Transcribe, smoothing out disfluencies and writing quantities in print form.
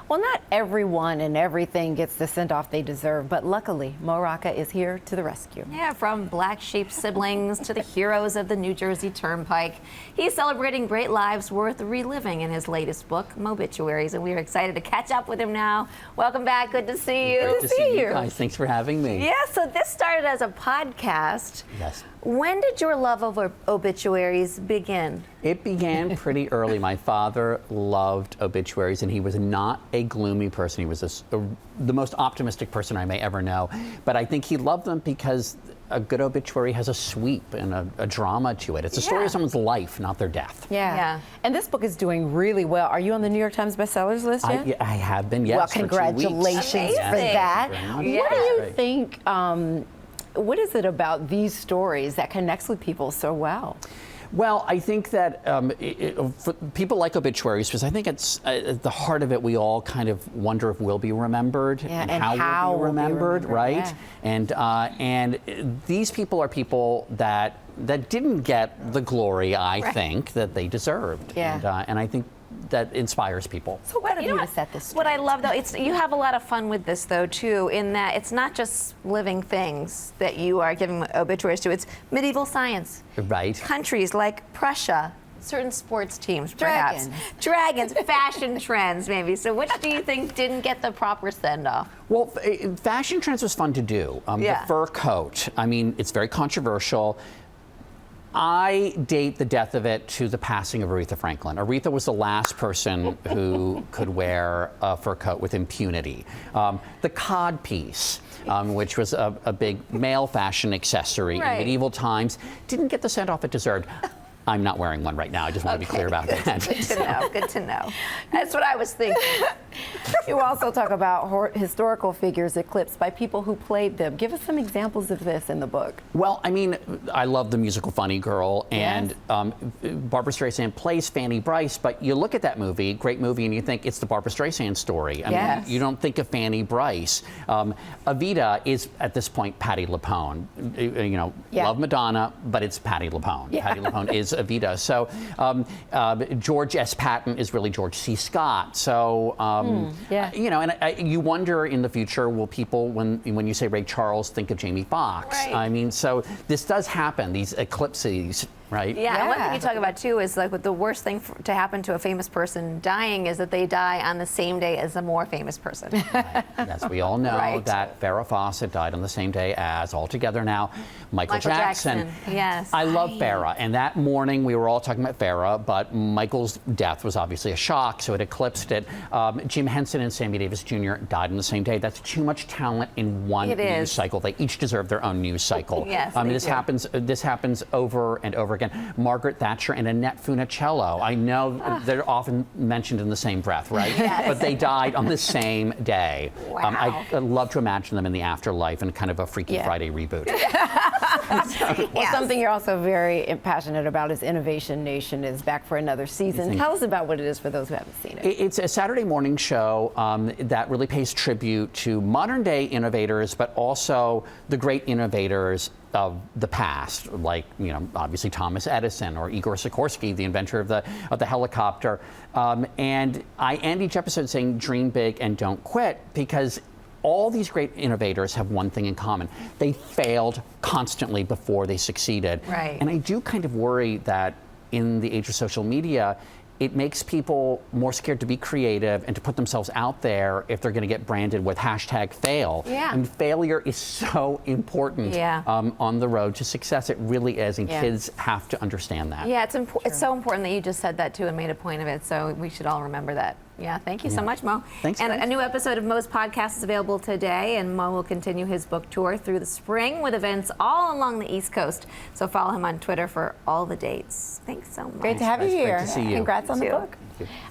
Well, not everyone and everything gets the send-off they deserve, but luckily, Rocca is here to the rescue. Yeah, from black sheep siblings to the heroes of the New Jersey Turnpike. He's celebrating great lives worth reliving in his latest book, Mobituaries, and we are excited to catch up with him now. Welcome back. Good to see you. Great to see you guys. Thanks for having me. Yeah, so this started as a podcast. Yes. When did your love of obituaries begin? It began pretty early. My father loved obituaries, and he was not a gloomy person. He was the most optimistic person I may ever know. But I think he loved them because a good obituary has a sweep and a drama to it. It's a story of someone's life, not their death. Yeah. And this book is doing really well. Are you on the New York Times bestsellers list yet? I have been, yes. Well, for 2 weeks. congratulations for that. Yeah. What do you think? What is it about these stories that connects with people so well? Well, I think that for people like obituaries, because I think it's at the heart of it, we all kind of wonder if we'll be remembered and how we'll be remembered, right? Yeah. And these people are people that didn't get the glory, I think, that they deserved. Yeah. And I think that inspires people. So what have you to set this straight? What I love, though, you have a lot of fun with this, though, too, in that it's not just living things that you are giving obituaries to. It's medieval science. Right. Countries like Prussia, certain sports teams, perhaps. Dragons, fashion trends, maybe. So which do you think didn't get the proper send-off? Well, fashion trends was fun to do. The fur coat, I mean, it's very controversial. I date the death of it to the passing of Aretha Franklin. Aretha was the last person who could wear a fur coat with impunity. The cod piece, which was a big male fashion accessory in medieval times, didn't get the send-off it deserved. I'm not wearing one right now. I just want to be clear about that. Good to know. Good to know. That's what I was thinking. You also talk about historical figures eclipsed by people who played them. Give us some examples of this in the book. Well, I mean, I love the musical Funny Girl, and Barbra Streisand plays Fanny Brice, but you look at that movie, great movie, and you think it's the Barbra Streisand story. I mean, you don't think of Fanny Brice. Evita is, at this point, Patti LuPone. You know, love Madonna, but it's Patti LuPone. Patti LuPone is Evita. So George S. Patton is really George C. Scott. So you know, and you wonder in the future, will people, when you say Ray Charles, think of Jamie Foxx? Right. I mean, so this does happen. These eclipses. Right? Yeah, and one thing you talk about too is like what the worst thing to happen to a famous person dying is that they die on the same day as a more famous person. Right. As we all know, that Farrah Fawcett died on the same day as, all together now, Michael Jackson. Yes. I love Farrah, and that morning we were all talking about Farrah, but Michael's death was obviously a shock, so it eclipsed it. Jim Henson and Sammy Davis Jr. died on the same day. That's too much talent in one news cycle. They each deserve their own news cycle. Yes, this happens over and over again. Margaret Thatcher and Annette Funicello. I know they're often mentioned in the same breath, right? But they died on the same day. Wow. I love to imagine them in the afterlife and kind of a Freaky Friday reboot. Well, something you're also very passionate about is Innovation Nation is back for another season. Tell us about what it is for those who haven't seen it. It's a Saturday morning show that really pays tribute to modern day innovators, but also the great innovators of the past, like, you know, obviously Thomas Edison or Igor Sikorsky, the inventor of the helicopter. And I end each episode saying, dream big and don't quit, because all these great innovators have one thing in common. They failed constantly before they succeeded. Right. And I do kind of worry that in the age of social media, it makes people more scared to be creative and to put themselves out there if they're going to get branded with #fail. And failure is so important on the road to success. It really is, and kids have to understand that. Yeah, it's so important that you just said that too and made a point of it, so we should all remember that. Yeah, thank you so much, Mo. Thanks, and guys. a new episode of Mo's podcast is available today, and Mo will continue his book tour through the spring with events all along the East Coast. So follow him on Twitter for all the dates. Thanks so much. Great to have you here. Great to see you. Congrats on the book.